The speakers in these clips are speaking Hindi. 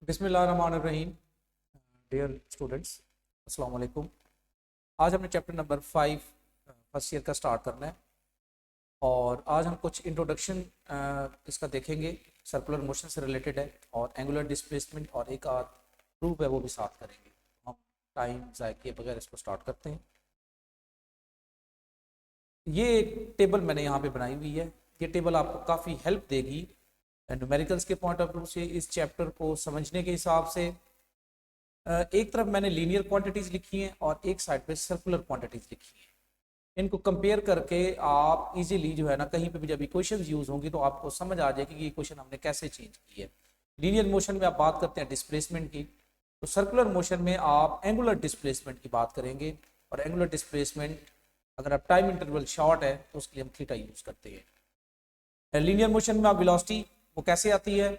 बिस्मिल्लाहिर्रहमानिर्रहीम। डियर स्टूडेंट्स, अस्सलाम वालेकुम। आज हमने चैप्टर नंबर 5 फर्स्ट ईयर का स्टार्ट करना है और आज हम कुछ इंट्रोडक्शन इसका देखेंगे। सर्कुलर मोशन से रिलेटेड है और एंगुलर डिस्प्लेसमेंट और एक आध प्रूफ है वो भी साथ करेंगे। हम टाइम ज़ाय किए बगैर इसको स्टार्ट करते हैं। ये एक टेबल मैंने यहाँ पे बनाई हुई है। ये टेबल आपको काफ़ी हेल्प देगी न्यूमेरिकल्स के पॉइंट ऑफ व्यू से, इस चैप्टर को समझने के हिसाब से। एक तरफ मैंने लीनियर क्वांटिटीज लिखी हैं और एक साइड पे सर्कुलर क्वांटिटीज लिखी हैं। इनको कंपेयर करके आप इजीली जो है ना, कहीं पे भी जब इक्वेशंस यूज होंगी तो आपको समझ आ जाएगी कि इक्वेशन हमने कैसे चेंज की है। लीनियर मोशन में आप बात करते हैं डिस्प्लेसमेंट की, तो सर्कुलर मोशन में आप एंगुलर डिस्प्लेसमेंट की बात करेंगे। और एंगुलर डिस्प्लेसमेंट अगर आप टाइम इंटरवल शॉर्ट है तो उसके लिए हम थीटा यूज करते हैं। लीनियर मोशन में आप वेलोसिटी वो कैसे आती है,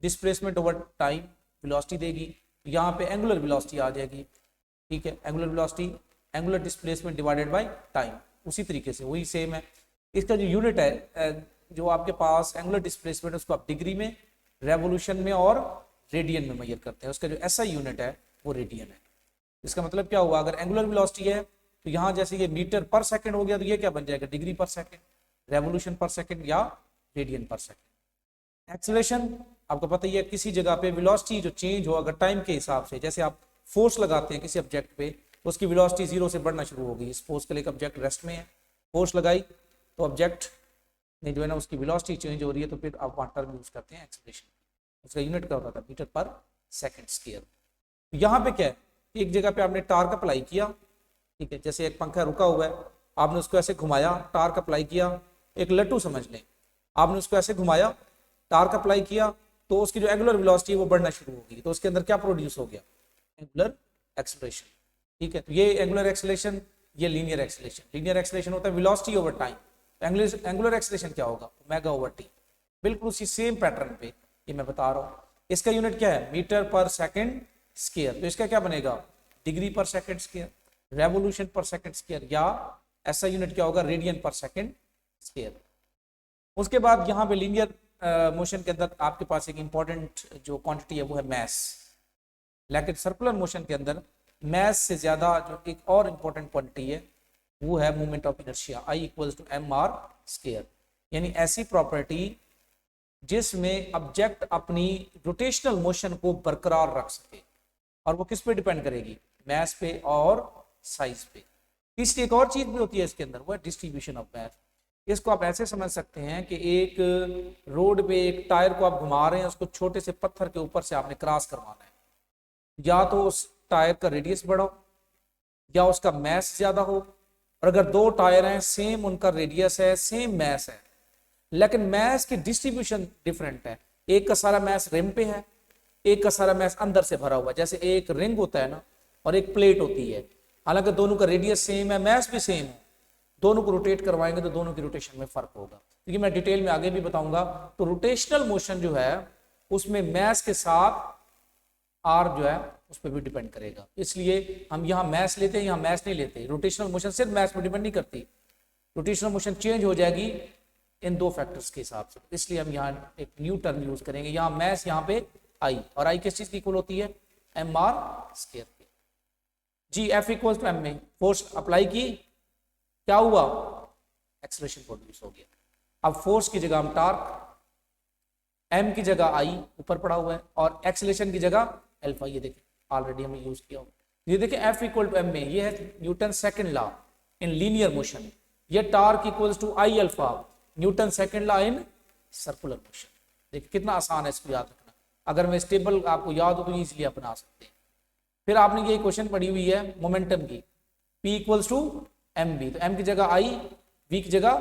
डिस्प्लेसमेंट ओवर टाइम वेलोसिटी देगी। यहाँ पे एंगुलर वेलोसिटी आ जाएगी, ठीक है। Angular velocity angular displacement divided by time, उसी तरीके से वही सेम है। इसका जो यूनिट है जो आपके पास एंगुलर डिस्प्लेसमेंट, उसको आप डिग्री में, रेवोल्यूशन में और रेडियन में मेजर करते हैं। उसका जो ऐसा यूनिट है वो रेडियन है। इसका मतलब क्या हुआ, अगर एंगुलर वेलोसिटी है तो यहाँ जैसे ये मीटर पर सेकेंड हो गया तो ये क्या बन जाएगा, डिग्री पर सेकेंड, रेवोल्यूशन पर सेकेंड या रेडियन पर सेकेंड। एक्सेलरेशन आपको पता ही है, किसी जगह पे वेलोसिटी जो चेंज हो अगर टाइम के हिसाब से, जैसे आप फोर्स लगाते हैं किसी ऑब्जेक्ट पे, उसकी वेलोसिटी जीरो से बढ़ना शुरू हो गई। सपोज के लिए ऑब्जेक्ट रेस्ट में है, फोर्स लगाई तो ऑब्जेक्ट में जो है ना उसकी वेलोसिटी चेंज हो रही है, तो फिर आप वहाँ टर्म यूज करते हैं एक्सेलरेशन। उसका यूनिट क्या होता था, मीटर पर सेकेंड स्क्वायर। यहाँ पे क्या है, एक जगह पे आपने टार्क अप्लाई किया, ठीक है। जैसे एक पंखा रुका हुआ है, आपने उसको ऐसे घुमाया, टार्क अप्लाई किया। एक लट्टू समझ लें, आपने उसको ऐसे घुमाया, टार्क अप्लाई किया, तो उसकी जो एंगुलर वेलोसिटी है वो बढ़ना शुरू होगी। तो उसके अंदर क्या प्रोड्यूस हो गया, एंगुलर एक्सेलरेशन, ठीक है। तो ये एंगुलर एक्सेलरेशन, ये लीनियर एक्सेलरेशन। लीनियर एक्सेलरेशन होता है velocity over time, angular acceleration क्या होगा, ओमेगा ओवर टी। बिल्कुल उसी सेम पैटर्न पे ये मैं बता रहा हूँ। इसका यूनिट क्या है, मीटर पर सेकेंड स्क्वायर। तो इसका क्या बनेगा, डिग्री पर सेकेंड स्क्वायर, रेवोल्यूशन पर सेकेंड स्क्वायर, या ऐसा यूनिट क्या होगा, रेडियन पर सेकेंड स्क्वायर। उसके बाद यहाँ पे लीनियर मोशन के अंदर आपके पास एक इंपॉर्टेंट जो क्वांटिटी है वो है मैस। लेकिन सर्कुलर मोशन के अंदर मैस से ज्यादा जो एक और इंपॉर्टेंट क्वांटिटी है वो है moment of inertia, I equals to mr square. यानी ऐसी प्रॉपर्टी जिसमें ऑब्जेक्ट अपनी रोटेशनल मोशन को बरकरार रख सके। और वो किस पे डिपेंड करेगी, मैस पे और साइज पे। तीसरी एक और चीज भी होती है इसके अंदर, वो है डिस्ट्रीब्यूशन ऑफ मैस। इसको आप ऐसे समझ सकते हैं कि एक रोड पे एक टायर को आप घुमा रहे हैं, उसको छोटे से पत्थर के ऊपर से आपने क्रॉस करवाना है। या तो उस टायर का रेडियस बढ़ाओ या उसका मैस ज्यादा हो। और अगर दो टायर हैं, सेम उनका रेडियस है, सेम मैस है, लेकिन मैस की डिस्ट्रीब्यूशन डिफरेंट है। एक का सारा मैस रिम पे है, एक का सारा मैस अंदर से भरा हुआ है। जैसे एक रिंग होता है ना और एक प्लेट होती है, हालांकि दोनों का रेडियस सेम है, मैस भी सेम है, दोनों को रोटेट करवाएंगे तो दोनों की रोटेशन में फर्क होगा। क्योंकि मैं डिटेल में आगे भी बताऊंगा। तो रोटेशनल मोशन जो है उसमें मैस के साथ आर जो है उस पर भी डिपेंड करेगा। इसलिए हम यहाँ मैस लेते हैं, यहाँ मैस नहीं लेते। रोटेशनल मोशन सिर्फ मैस पर डिपेंड नहीं करती, रोटेशनल मोशन चेंज हो जाएगी इन दो फैक्टर्स के हिसाब से। इसलिए हम यहाँ एक न्यू टर्म यूज करेंगे, यहाँ मैस, यहाँ पे आई। और आई किस चीज की इक्वल होती है, mr स्क्वायर की। जी F इक्वल टू m में फोर्स अप्लाई की, क्या हुआ, एक्सेलरेशन प्रोड्यूस हो गया। अब फोर्स की जगह हम टार्क, m की जगह I ऊपर पड़ा हुआ है, और एक्सेलरेशन की जगह अल्फा। ये देखिए ऑलरेडी हमने यूज किया। ये देखिए F इक्वल टू m में ये है Newton second law in linear motion. ये torque equals to I alpha, Newton second law in circular motion. देखिए कितना आसान है इसको याद रखना। अगर मैं स्टेबल आपको याद हो तो इजीली अपना सकते हैं। फिर आपने ये क्वेश्चन पढ़ी हुई है मोमेंटम की, P इक्वल्स टू mv। तो m की जगह I, v की जगह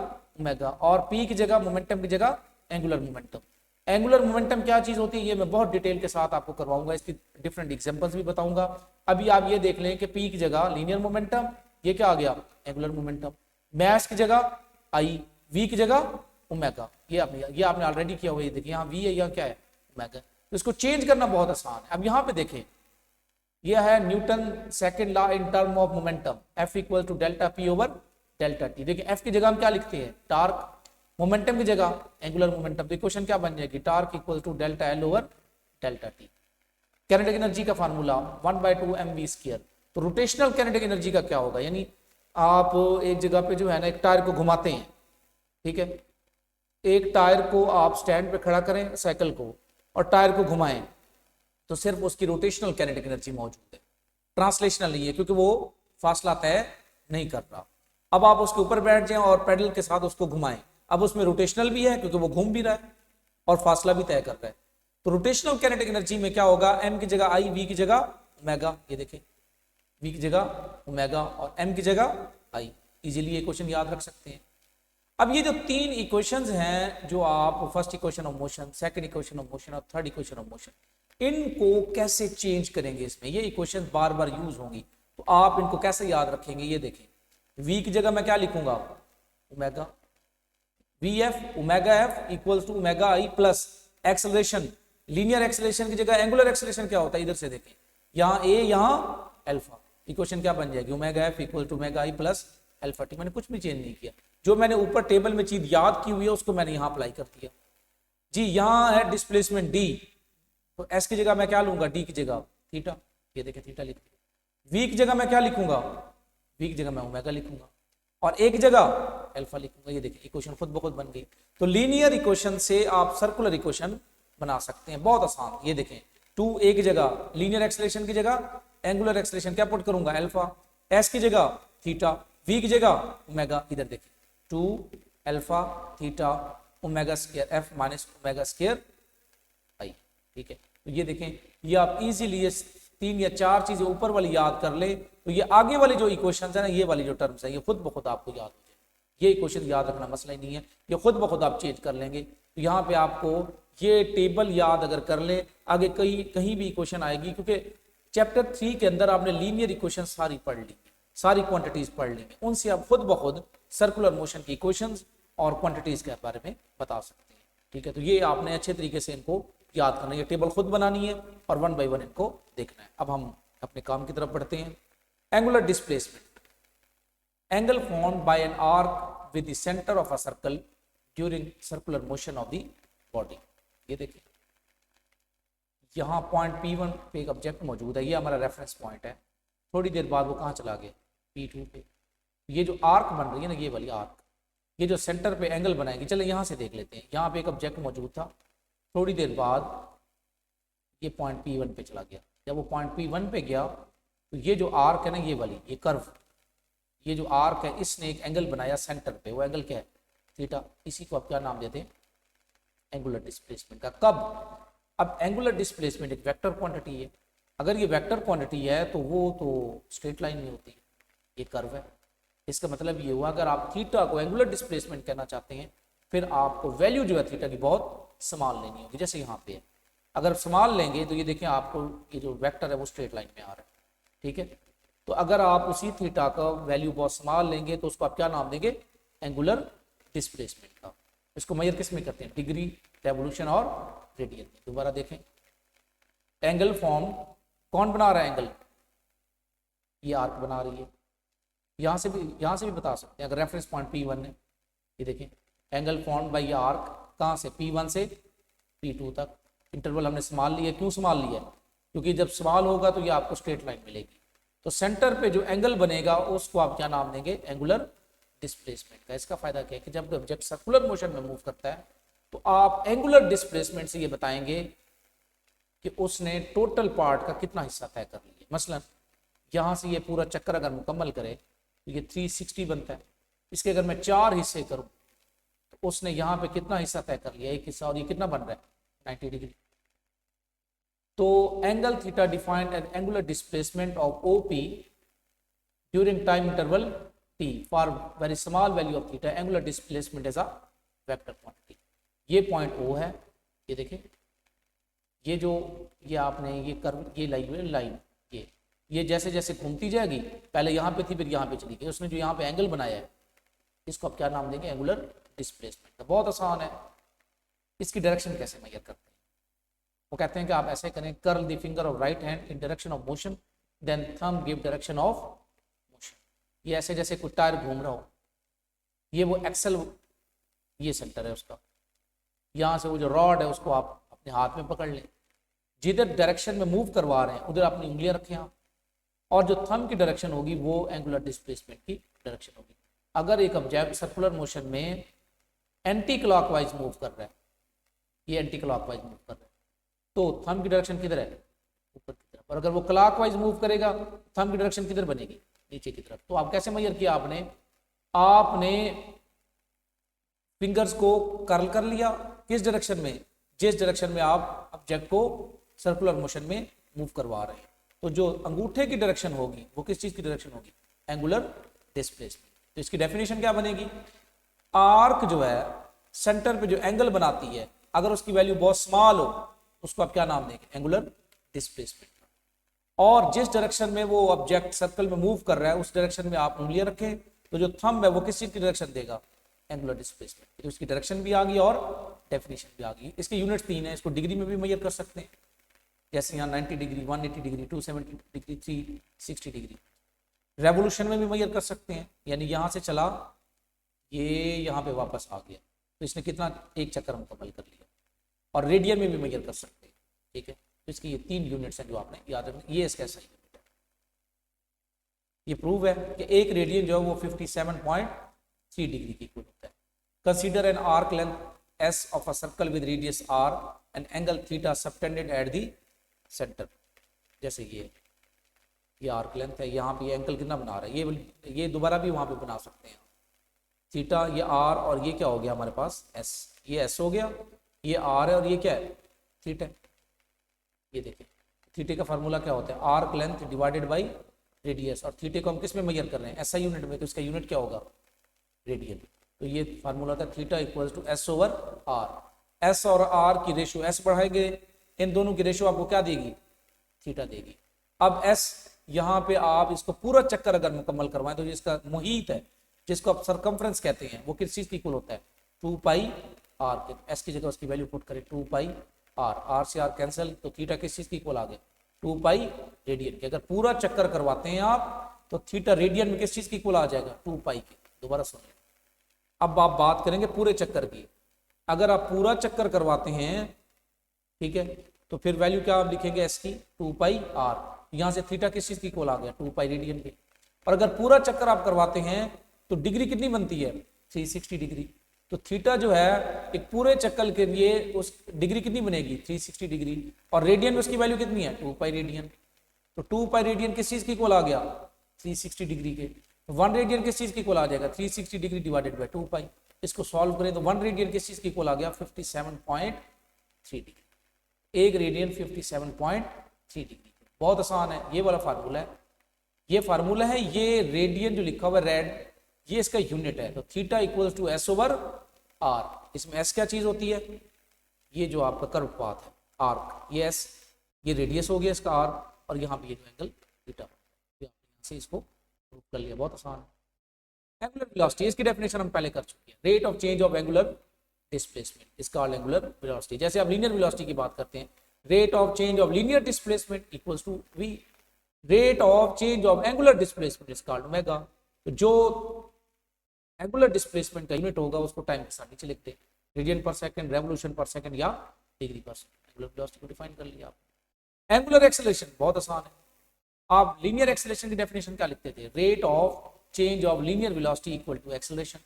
ओमेगा, और p की जगह मोमेंटम की जगह एंगुलर मोमेंटम। एंगुलर मोमेंटम क्या चीज होती है ये मैं बहुत डिटेल के साथ आपको करवाऊंगा, इसकी डिफरेंट एग्जांपल्स भी बताऊंगा। अभी आप ये देख लें कि p की जगह लीनियर मोमेंटम, ये क्या आ गया, एंगुलर मोमेंटम। मैस की जगह I, v की जगह ओमेगा। ये आपने ऑलरेडी किया हुआ है। देखिए यहाँ v है, यहाँ क्या है, ओमेगा। तो इसको चेंज करना बहुत आसान है। अब यहाँ पे देखें, यह है Newton second law in term of momentum, F equal to delta P over delta T। देखिए F की जगह हम क्या लिखते हैं, टार्क, मोमेंटम की जगह एंगुलर मोमेंटम। तो इक्वेशन क्या बन जाएगी, torque equal to delta L over delta T। Kinetic energy का फार्मूला 1/2 mv²। तो रोटेशनल काइनेटिक एनर्जी का क्या होगा, यानी आप एक जगह पे जो है ना एक टायर को घुमाते हैं, ठीक है, एक टायर को आप स्टैंड पे खड़ा करें साइकिल को और टायर को घुमाएं तो सिर्फ उसकी रोटेशनल काइनेटिक एनर्जी मौजूद है, ट्रांसलेशनल नहीं है, क्योंकि वो फासला तय नहीं कर रहा। अब आप उसके ऊपर बैठ जाएं और पेडल के साथ उसको घुमाएं, अब उसमें रोटेशनल भी है क्योंकि वो घूम भी रहा है और फासला भी तय कर रहा है। तो रोटेशनल काइनेटिक एनर्जी में क्या होगा, एम की जगह आई, वी की जगह ओमेगा, ये देखें वी की जगह ओमेगा और एम की जगह आई। इजीली ये क्वेश्चन याद रख सकते हैं। अब ये जो तीन इक्वेशंस हैं जो आप first equation of motion, second equation of motion और थर्ड इक्वेशन ऑफ मोशन, इनको कैसे चेंज करेंगे, इसमें ये इक्वेशंस बार बार यूज होंगी, तो आप इनको कैसे याद रखेंगे, ये देखें v की जगह मैं क्या लिखूंगा omega, V F omega F equals to omega I plus acceleration, linear acceleration की जगह एंगुलर एक्सेलरेशन क्या होता है, इधर से देखें, यहाँ ए यहाँ अल्फा, इक्वेशन क्या बन जाएगी omega F equal to omega I plus alpha T. मैंने कुछ भी चेंज नहीं किया, जो मैंने ऊपर टेबल में चीज याद की हुई है उसको मैंने यहाँ अप्लाई कर दिया। जी यहाँ है डिस्प्लेसमेंट डी, तो एस की जगह मैं क्या लूंगा, डी की जगह थीटा, ये देखें थीटा लिख दिया। वी की जगह मैं क्या लिखूंगा, वी की जगह मैं ओमेगा लिखूंगा और एक जगह अल्फा लिखूंगा, ये देखिए इक्वेशन खुद ब खुद बन गई। तो लीनियर इक्वेशन से आप सर्कुलर इक्वेशन बना सकते हैं, बहुत आसान। ये देखें 2a की जगह लीनियर एक्सेलरेशन की जगह एंगुलर एक्सेलरेशन क्या पुट करूंगा अल्फा, एस की जगह थीटा, वी की जगह ओमेगा, इधर देखें 2 alpha theta omega square F minus omega square I, ठीक है। तो ये देखें, ये आप इजीली ये 3 या 4 चीजें ऊपर वाली याद कर ले तो ये आगे वाली जो इक्वेशंस है ना, ये वाली जो टर्म्स है ये खुद ब खुद आपको याद हो जाए। ये इक्वेशन याद रखना मसला ही नहीं है, ये खुद ब खुद आप चेंज कर लेंगे। तो यहाँ पे आपको ये टेबल याद अगर कर ले, आगे कहीं भी इक्वेशन आएगी, क्योंकि चैप्टर 3 के अंदर आपने लीनियर इक्वेशन सारी पढ़ ली, सारी क्वांटिटीज पढ़ ली, उनसे आप खुद ब खुद सर्कुलर मोशन की इक्वेशंस और क्वांटिटीज के बारे में बता सकते हैं, ठीक है। तो ये आपने अच्छे तरीके से इनको याद करना है, ये टेबल खुद बनानी है और 1 बाय 1 इनको देखना है। अब हम अपने काम की तरफ बढ़ते हैं। Angular displacement, angle formed by an arc with the centre of a circle during circular motion of the body. ये देखिए यहाँ पॉइंट P1 पे एक ऑब्जेक्ट मौजूद है, ये हमारा रेफरेंस पॉइंट है, थोड़ी देर बाद वो कहाँ चला गया P2 पे। ये जो आर्क बन रही है ना, ये वाली आर्क, ये जो सेंटर पे एंगल बनाएगी, चले यहाँ से देख लेते हैं। यहाँ पे एक ऑब्जेक्ट मौजूद था, थोड़ी देर बाद ये पॉइंट P1 पे चला गया। जब वो पॉइंट P1 पे गया तो ये जो आर्क है ना, ये वाली ये कर्व, ये जो आर्क है इसने एक एंगल बनाया सेंटर पे, वो एंगल क्या है थीटा। इसी को आप क्या नाम देते हैं एंगुलर डिस्प्लेसमेंट का। कब, अब एंगुलर डिस्प्लेसमेंट एक वेक्टर क्वांटिटी है, अगर ये वेक्टर क्वांटिटी है तो वो तो स्ट्रेट लाइन में होती है, ये कर्व है। इसका मतलब ये हुआ अगर आप थीटा को एंगुलर डिस्प्लेसमेंट कहना चाहते हैं फिर आपको वैल्यू जो है थीटा की बहुत संभाल लेनी होगी। जैसे यहाँ पे है, अगर संभाल लेंगे तो ये देखें आपको ये जो वेक्टर है वो स्ट्रेट लाइन में आ रहा है, ठीक है। तो अगर आप उसी थीटा का वैल्यू बहुत संभाल लेंगे तो उसको आप क्या नाम देंगे एंगुलर डिस्प्लेसमेंट का। इसको मेजर किस में करते हैं, डिग्री, रेवोल्यूशन और रेडियन में। दोबारा देखें, एंगल फॉर्म कौन बना रहा है एंगल, ये आर्क बना रही है। यहाँ से भी बता सकते हैं, अगर रेफरेंस पॉइंट P1 है, ये देखें एंगल फॉर्म बाय ये आर्क कहाँ से P1 से P2 तक। इंटरवल हमने संभाल लिया, क्यों संभाल लिया, क्योंकि जब सवाल होगा तो ये आपको स्ट्रेट लाइन मिलेगी। तो सेंटर पे जो एंगल बनेगा उसको आप क्या नाम देंगे एंगुलर डिस्प्लेसमेंट का। इसका फायदा क्या है कि जब ऑब्जेक्ट सर्कुलर मोशन में मूव करता है तो आप एंगुलर डिस्प्लेसमेंट से ये बताएंगे कि उसने टोटल पार्ट का कितना हिस्सा तय कर लिया। मसलन यहाँ से ये पूरा चक्कर अगर मुकम्मल करे तो ये 360 बनता है, इसके अगर मैं 4 हिस्से करूँ तो उसने यहाँ पे कितना हिस्सा तय कर लिया, एक हिस्सा, और ये कितना बन रहा है 90 डिग्री। तो angle theta defined as angular displacement of OP during time interval T for very small value of theta, angular displacement as a vector quantity. ये पॉइंट O है, ये देखें, ये आपने ये कर्व, ये लाइन ये जैसे जैसे घूमती जाएगी, पहले यहाँ पे थी फिर यहाँ पे चली गई, उसने जो यहाँ पे एंगल बनाया है इसको आप क्या नाम देंगे एंगुलर डिस्प्लेसमेंट। बहुत आसान है। इसकी डायरेक्शन कैसे मेजर करते हैं, वो कहते हैं कि आप ऐसे करें, curl the finger of right hand in direction of motion then thumb give direction of motion. ये ऐसे जैसे कोई टायर घूम रहा हो, ये वो एक्सल, ये सेंटर है उसका, यहाँ से वो जो रॉड है उसको आप अपने हाथ में पकड़ लें, जिधर डायरेक्शन में मूव करवा रहे हैं उधर अपनी उंगलियां रखें आप, और जो थंब की डायरेक्शन होगी वो एंगुलर डिस्प्लेसमेंट की डायरेक्शन होगी। अगर एक ऑब्जेक्ट सर्कुलर मोशन में एंटी क्लॉकवाइज मूव कर रहा है, ये एंटी क्लॉकवाइज मूव कर रहा है, तो थंब की डायरेक्शन किधर है, ऊपर की तरफ। और अगर वो क्लॉकवाइज मूव करेगा, थंब की डायरेक्शन किधर बनेगी, नीचे की तरफ। तो आप कैसे मेजर किया आपने फिंगर्स को कर्ल कर लिया, किस डायरेक्शन में, जिस डायरेक्शन में आप ऑब्जेक्ट को सर्कुलर मोशन में मूव करवा रहे हैं। तो जो अंगूठे की डायरेक्शन होगी वो किस चीज की डायरेक्शन होगी, एंगुलर डिस्प्लेसमेंट। तो इसकी डेफिनेशन क्या बनेगी, आर्क जो है सेंटर पे जो एंगल बनाती है, अगर उसकी वैल्यू बहुत स्मॉल हो उसको आप क्या नाम देंगे, एंगुलर डिस्प्लेसमेंट। और जिस डायरेक्शन में वो ऑब्जेक्ट सर्कल में मूव कर रहा है उस डायरेक्शन में आप उंगलियां रखें, तो जो थंब है वो किस चीज की डायरेक्शन देगा, एंगुलर डिस्प्लेसमेंट। तो इसकी डायरेक्शन भी आ गई और डेफिनेशन भी आ गई। इसके यूनिट 3 है, इसको डिग्री में भी मेजर कर सकते हैं, जैसे यहाँ 90 degree, 180 degree, 270 degree, 360 degree. Revolution में भी मेजर कर सकते हैं, यानी यहाँ से चला ये यहाँ पे वापस आ गया तो इसने कितना, एक चक्कर मुकम्मल कर लिया। और रेडियन में भी मेजर कर सकते हैं, ठीक है। तो इसकी ये 3 यूनिट्स हैं जो आपने याद रखना, ये इसका सही यूनिट है। ये प्रूव है कि एक रेडियन जो है वो 57.3 डिग्री की इक्वल होता है। Consider an arc length S of a circle with radius R and angle theta subtended at the centre. जैसे ये आर्क लेंथ है, यहाँ पे एंगल कितना बना रहा है, ये दोबारा भी वहां पे बना सकते हैं, थीटा, ये आर, और ये क्या हो गया हमारे पास एस, ये एस हो गया, ये आर है और ये क्या है, थीटा। ये देखिए थीटे का फार्मूला क्या होता है, arc length divided by radius, और थीटे को हम किस में मेजर कर रहे हैं, एसआई यूनिट में, तो इसका यूनिट क्या होगा, रेडियन। तो ये फार्मूला था theta equals to S over R. S और आर की रेशियो, एस बढ़ाएंगे इन दोनों की रेशियो आपको क्या देगी, थीटा देगी। अब एस यहाँ पे आप इसको पूरा चक्कर अगर मुकम्मल करवाएं तो जिसका मुहीत है, जिसको आप सरकमफ्रेंस कहते हैं, वो किस चीज की इक्वल होता है, 2 पाई आर के। एस की जगह उसकी वैल्यू पुट करें 2 पाई आर, आर से आर कैंसिल, तो थीटा किस चीज की इक्वल आ गया, 2 पाई रेडियन के। अगर पूरा चक्कर करवाते हैं आप तो थीटा रेडियन में किस चीज की इक्वल आ जाएगा, 2 पाई के। दोबारा सुनिए, अब आप बात करेंगे पूरे चक्कर की। अगर आप पूरा चक्कर करवाते हैं, ठीक है, तो फिर वैल्यू क्या आप लिखेंगे एस की, 2 पाई आर। यहां से थीटा किस चीज की इक्वल आ गया, 2 पाई रेडियन के। और अगर पूरा चक्कर आप करवाते हैं तो डिग्री कितनी बनती है, 360 डिग्री। तो थीटा जो है एक पूरे चक्कर के लिए उस डिग्री कितनी बनेगी, 360 डिग्री, और रेडियन में उसकी वैल्यू कितनी है, 2 पाई रेडियन। तो 2 पाई रेडियन किस चीज की इक्वल आ गया, 360 डिग्री के। 1 रेडियन किस चीज की इक्वल आ जाएगा, 360 डिग्री डिवाइडेड बाय 2 पाई। इसको सॉल्व करें तो 1 रेडियन किस चीज की इक्वल आ गया, 57.3 डिग्री। एक रेडियन 57.3 डिग्री। बहुत आसान है, ये वाला फार्मूला है, ये फार्मूला है। ये रेडियन जो लिखा हुआ है रेड, ये इसका यूनिट है। तो theta equals to S over R. इसमें एस क्या चीज होती है, ये जो आपका कर्व पाथ है आर्क, ये एस, ये रेडियस हो गया इसका आर, और यहाँ पे ये जो एंगल थीटा, यहाँ से इसको प्रूव कर लिया, बहुत आसान है। एंगुलर वेलोसिटी, इसकी डेफिनेशन हम पहले कर चुके हैं, rate of change of angular displacement is called angular velocity. जैसे आप लीनियर वेलोसिटी की बात करते हैं, rate of change of linear displacement equals to V, rate of change of angular displacement is called omega. तो जो एंगुलर डिस्प्लेसमेंट का यूनिट होगा उसको टाइम के साथ नीचे लिखते हैं, रेडियन पर सेकंड, रेवोल्यूशन पर सेकंड या डिग्री पर सेकंड। एंगुलर वेलोसिटी को डिफाइन कर लिया आप। एंगुलर एक्सेलरेशन बहुत आसान है, आप लीनियर एक्सेलरेशन की डेफिनेशन क्या लिखते थे, rate of change of linear velocity equal to acceleration.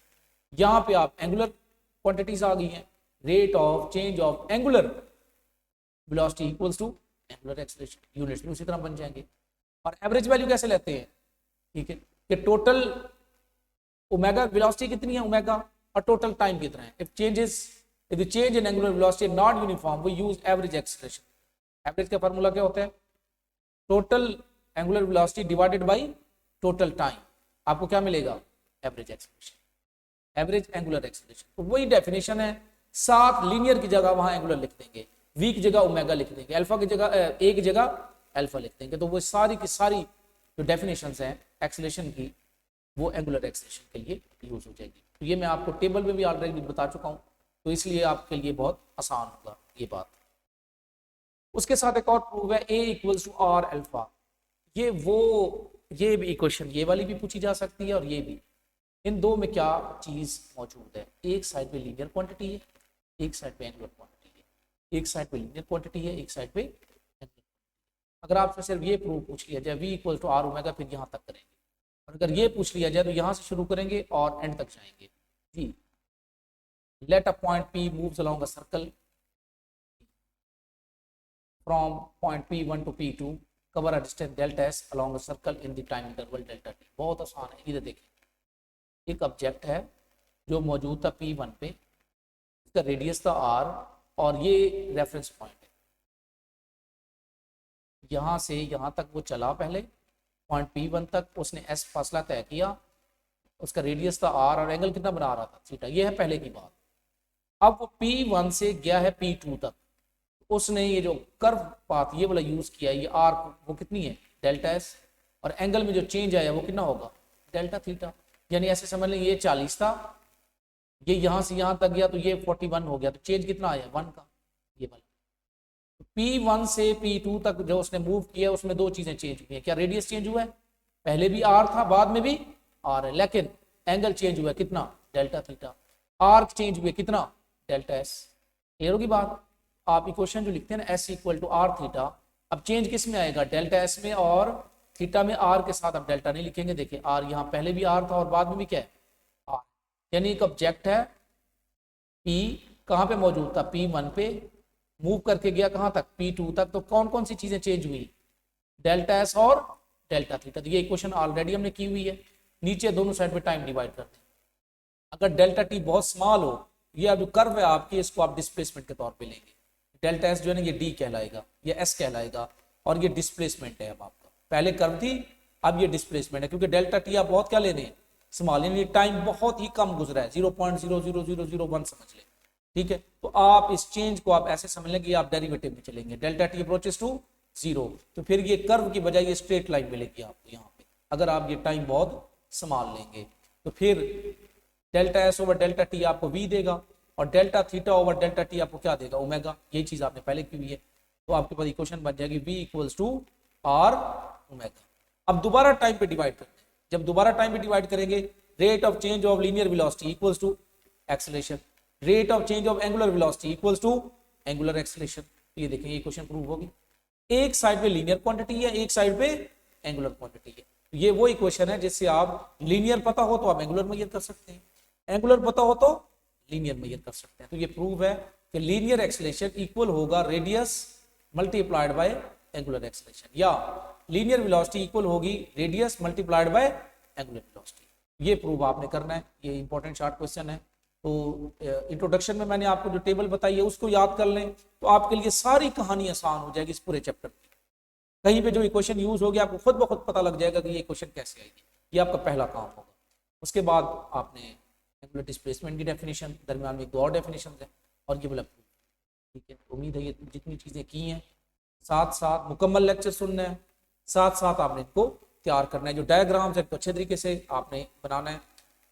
यहां पे आप एंगुलर क्वांटिटीज आ गई हैं, rate of change of angular velocity equals to angular acceleration, units भी उसी तरह बन जाएंगे। और एवरेज वैल्यू कैसे लेते हैं, ठीक है, कि टोटल ओमेगा वेलोसिटी कितनी है ओमेगा, और टोटल टाइम कितना है। If the change in angular velocity not uniform we use average acceleration. Average का फार्मूला क्या होता है, total angular velocity divided by total time. आपको क्या मिलेगा, average acceleration, average angular acceleration. तो वही डेफिनेशन है, साथ लीनियर की जगह वहां एंगुलर लिख देंगे, वी की जगह ओमेगा लिख देंगे, अल्फा की जगह ए की जगह अल्फा लिख देंगे। तो वो सारी की सारी जो डेफिनेशंस हैं एक्सेलरेशन की, वो एंगुलर एक्सेलरेशन के लिए यूज हो जाएगी। तो ये मैं आपको टेबल में भी ऑलरेडी बता चुका हूँ, तो इसलिए आपके लिए बहुत आसान होगा ये बात। उसके साथ एक और प्रूव है, ए इक्वल्स टू आर अल्फा। ये भी इक्वेशन, ये वाली भी पूछी जा सकती है और ये भी। इन दो में क्या चीज मौजूद है, एक साइड पे लीनियर क्वांटिटी है, एक साइड पे एंगुलर क्वांटिटी है। एक साइड पे लीनियर क्वांटिटी है, एक साइड पे अगर आपसे सिर्फ ये प्रूफ पूछ लिया जाए v equal to R omega, फिर यहाँ तक करेंगे, और अगर ये पूछ लिया जाए तो यहाँ से शुरू करेंगे और एंड तक जाएंगे जी। Let a point p moves along a circle from point p1 to p2, cover a distance delta s along a circle in the time interval delta t। बहुत आसान है। इधर देखिए, एक ऑब्जेक्ट है जो मौजूद था p1 पे, इसका रेडियस था r और ये रेफरेंस पॉइंट है। यहाँ से यहाँ तक वो चला, पहले पॉइंट p1 तक उसने s फासला तय किया, उसका रेडियस था r और एंगल कितना बना रहा था, थीटा। ये है पहले की बात। अब वो p1 से गया है p2 तक, उसने ये जो कर्व पाथ ये वाला यूज किया, ये r वो कितनी है, डेल्टा s, और एंगल में जो चेंज आया वो कितना होगा, डेल्टा थीटा। यानी ऐसे समझ लें ये 40 था, ये यहाँ से यहाँ तक गया तो ये 41 हो गया, तो चेंज कितना आया 1 का, ये वाला। P1 से P2 तक जो उसने मूव किया उसमें दो चीजें चेंज हुई हैं। क्या रेडियस चेंज हुआ है, पहले भी r था बाद में भी r है, लेकिन एंगल चेंज हुआ है कितना, डेल्टा थीटा। आर्क चेंज हुए कितना, डेल्टा s। क्लियर होगी बात। आप इक्वेशन जो लिखते हैं ना s equal to R theta, अब चेंज किस में आएगा, डेल्टा s में, और थीटा में r के साथ अब डेल्टा नहीं लिखेंगे। देखिए r यहाँ पहले भी r था और बाद में भी क्या है r, यानी एक ऑब्जेक्ट है p कहाँ पे मौजूद था, p1 पे, मूव करके गया कहाँ तक, p2 तक। तो कौन कौन सी चीजें चेंज हुई, डेल्टा s और डेल्टा थीटा। तो ये इक्वेशन ऑलरेडी हमने की हुई है। नीचे दोनों साइड पे टाइम डिवाइड करते हैं। अगर डेल्टा टी बहुत स्मॉल हो, ये जो कर्व है आपकी, इसको आप डिस्प्लेसमेंट के तौर पे लेंगे। डेल्टा एस जो है ना, ये डी कहलाएगा, ये एस कहलाएगा, और ये डिस्प्लेसमेंट है। अब आपका पहले कर्व थी, अब ये डिस्प्लेसमेंट है, क्योंकि डेल्टा टी आप बहुत क्या लेने हैं, स्मॉल, यानी टाइम बहुत ही कम गुजरा है, 0.00001 समझ लें। ठीक है, तो आप इस चेंज को आप ऐसे समझ लें कि आप डेरिवेटिव में चलेंगे, डेल्टा टी अप्रोचेस टू 0, तो फिर ये कर्व की बजाय ये स्ट्रेट लाइन मिलेगी आपको यहाँ पे, अगर आप ये टाइम बहुत स्मॉल लेंगे। तो फिर delta S over delta T आपको v देगा, और delta theta over delta T आपको क्या देगा, ओमेगा। यही चीज आपने पहले की हुई है। तो आपके पास इक्वेशन बन जाएगी v equals to R omega. अब दोबारा टाइम पे डिवाइड करते हैं। जब दोबारा टाइम पे डिवाइड करेंगे, rate of change of linear velocity equals to acceleration, rate of change of angular velocity equals to angular acceleration. ये देखें, ये क्वेश्चन प्रूव होगी। एक साइड पे लीनियर क्वांटिटी है, एक साइड पे एंगुलर क्वांटिटी है। ये वो इक्वेशन है जिससे आप लीनियर पता हो तो आप एंगुलर मेजर कर सकते हैं, एंगुलर पता हो तो लीनियर मेजर कर सकते हैं। तो ये प्रूव है कि लीनियर एक्सेलरेशन इक्वल होगा radius multiplied by angular acceleration, या लीनियर वेलोसिटी इक्वल होगी radius multiplied by angular velocity. ये प्रूव आपने करना है। ये इंपॉर्टेंट शॉर्ट क्वेश्चन है। तो इंट्रोडक्शन में मैंने आपको जो टेबल बताई है उसको याद कर लें, तो आपके लिए सारी कहानी आसान हो जाएगी इस पूरे चैप्टर की। कहीं पे जो इक्वेशन यूज होगी आपको खुद ब खुद पता लग जाएगा कि ये इक्वेशन कैसे आएगी। ये आपका पहला काम होगा। उसके बाद आपने एंगुलर डिस्प्लेसमेंट की डेफिनेशन, दरमियान में एक दो और डेफिनेशन है, और ये वाला प्रूफ। ठीक है, उम्मीद है ये जितनी चीज़ें की हैं, साथ साथ मुकम्मल लेक्चर सुनना है, साथ साथ आपने इनको तैयार करना है। जो डायग्राम्स है इनको अच्छे तरीके से आपने बनाना है,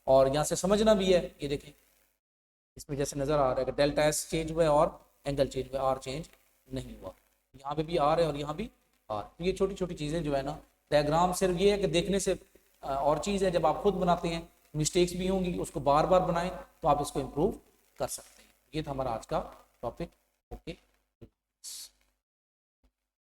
और यहाँ से समझना भी है। ये देखें, इसमें जैसे नज़र आ रहा है कि डेल्टा एस चेंज हुआ है और एंगल चेंज हुआ है, आर चेंज नहीं हुआ। यहाँ पे भी आर है और यहाँ भी आर। तो ये छोटी छोटी चीज़ें जो है ना, डायग्राम सिर्फ ये है कि देखने से और चीज़ है, जब आप खुद बनाते हैं मिस्टेक्स भी होंगी, उसको बार बार बनाएं तो आप इसको इम्प्रूव कर सकते हैं। ये था हमारा आज का टॉपिक। ओके।